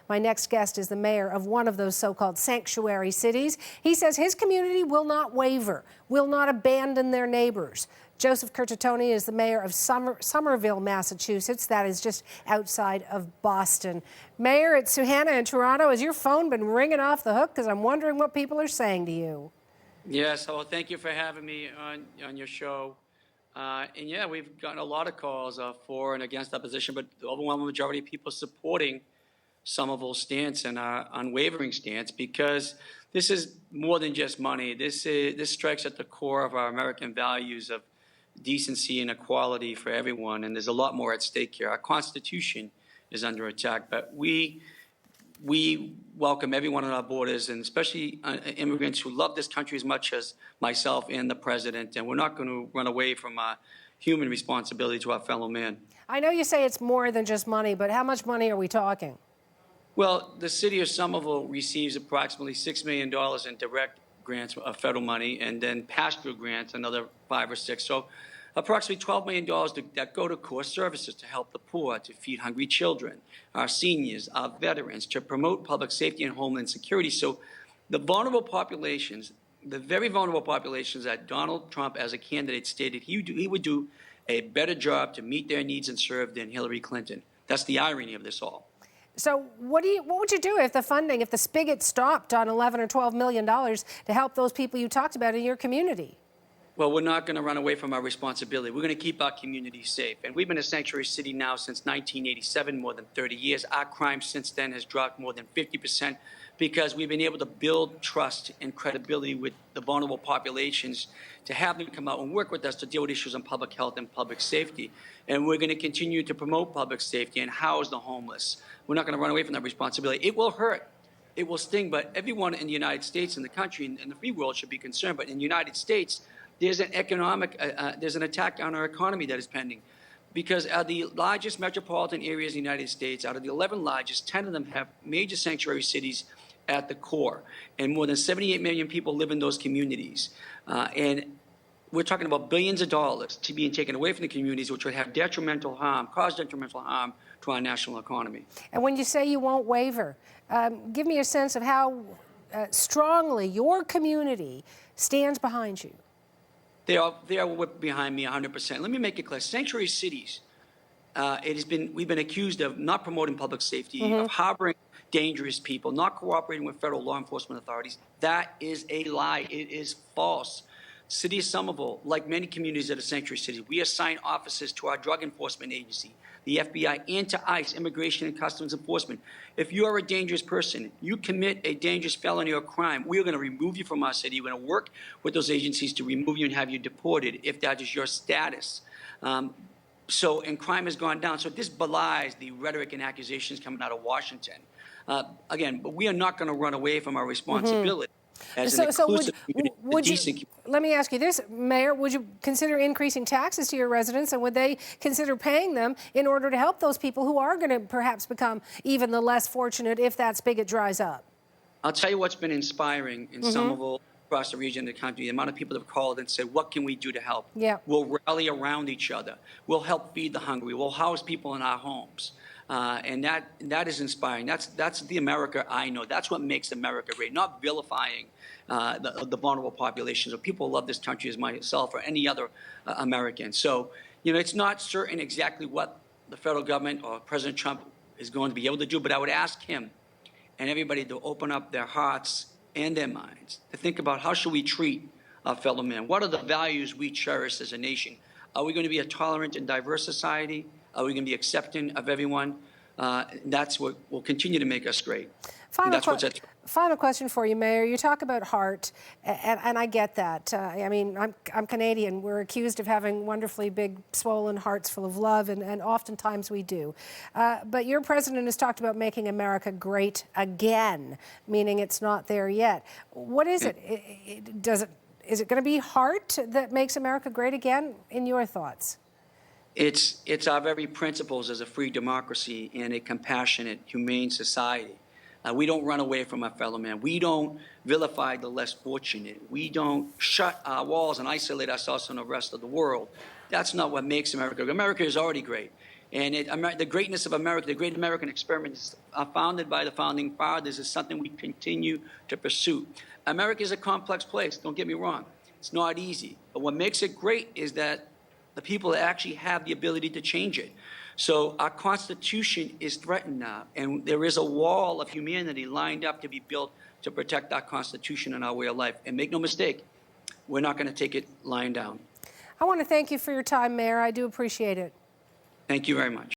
My next guest is the mayor of one of those so-called sanctuary cities. He says his community will not waver, will not abandon their neighbors. Joseph Curtatone is the mayor of Somerville, Massachusetts. That is just outside of Boston. Mayor, it's Suhanna in Toronto. Has your phone been ringing off the hook? Because I'm wondering what people are saying to you. Yes, well, thank you for having me on your show. And yeah, we've gotten a lot of calls for and against that position, but the overwhelming majority of people supporting Somerville's stance and our unwavering stance, because this is more than just money. This strikes at the core of our American values of decency and equality for everyone, and there's a lot more at stake here. Our Constitution is under attack, but we welcome everyone on our borders, and especially immigrants who love this country as much as myself and the president, and we're not going to run away from our human responsibility to our fellow man. I know you say it's more than just money, but how much money are we talking? Well, the city of Somerville receives approximately $6 million in direct grants of federal money, and then pass-through grants, another 5 or 6. So approximately $12 million that go to core services to help the poor, to feed hungry children, our seniors, our veterans, to promote public safety and homeland security. So the vulnerable populations, the very vulnerable populations that Donald Trump as a candidate stated he would do a better job to meet their needs and serve than Hillary Clinton. That's the irony of this all. So what would you do if the spigot stopped on $11 or $12 million to help those people you talked about in your community? Well, we're not going to run away from our responsibility. We're going to keep our community safe. And we've been a sanctuary city now since 1987, more than 30 years. Our crime since then has dropped more than 50% because we've been able to build trust and credibility with the vulnerable populations to have them come out and work with us to deal with issues on public health and public safety. And we're going to continue to promote public safety and house the homeless. We're not going to run away from that responsibility. It will hurt. It will sting. But everyone in the United States and the country and the free world should be concerned. But in the United States, there's an there's an attack on our economy that is pending. Because out of the largest metropolitan areas in the United States, out of the 11 largest, 10 of them have major sanctuary cities at the core. And more than 78 million people live in those communities. And we're talking about billions of dollars to being taken away from the communities, which would have cause detrimental harm to our national economy. And when you say you won't waver, give me a sense of how strongly your community stands behind you. They are behind me 100%. Let me make it clear. Sanctuary cities, we've been accused of not promoting public safety, of harboring dangerous people, not cooperating with federal law enforcement authorities. That is a lie. It is false. City of Somerville, like many communities that are sanctuary cities, we assign officers to our drug enforcement agency, the FBI, and to ICE, Immigration and Customs Enforcement. If you are a dangerous person, you commit a dangerous felony or crime, we are going to remove you from our city. We're going to work with those agencies to remove you and have you deported if that is your status. And crime has gone down. So this belies the rhetoric and accusations coming out of Washington. Again, but we are not going to run away from our responsibility. Let me ask you this, Mayor, would you consider increasing taxes to your residents, and would they consider paying them in order to help those people who are going to perhaps become even the less fortunate if that spigot dries up? I'll tell you what's been inspiring in Somerville, across the region of the country, the amount of people that have called and said, what can we do to help? Yeah. We'll rally around each other. We'll help feed the hungry. We'll house people in our homes. And that is inspiring. That's the America I know. That's what makes America great, not vilifying the vulnerable populations or people who love this country as myself or any other American. So, it's not certain exactly what the federal government or President Trump is going to be able to do, but I would ask him and everybody to open up their hearts and their minds to think about how should we treat our fellow man? What are the values we cherish as a nation? Are we going to be a tolerant and diverse society? Are we going to be accepting of everyone? That's what will continue to make us great. Final question for you, Mayor. You talk about heart, and I get that. I mean, I'm Canadian. We're accused of having wonderfully big, swollen hearts full of love, and oftentimes we do. But your president has talked about making America great again, meaning it's not there yet. What is it? Is it going to be heart that makes America great again, in your thoughts? It's our very principles as a free democracy and a compassionate, humane society. We don't run away from our fellow man. We don't vilify the less fortunate. We don't shut our walls and isolate ourselves from the rest of the world. That's not what makes America. America is already great. And the greatness of America, the great American experiment is founded by the founding fathers, is something we continue to pursue. America is a complex place, don't get me wrong. It's not easy. But what makes it great is that the people actually have the ability to change it. So our Constitution is threatened now, and there is a wall of humanity lined up to be built to protect our Constitution and our way of life. And make no mistake, we're not going to take it lying down. I want to thank you for your time, Mayor. I do appreciate it. Thank you very much.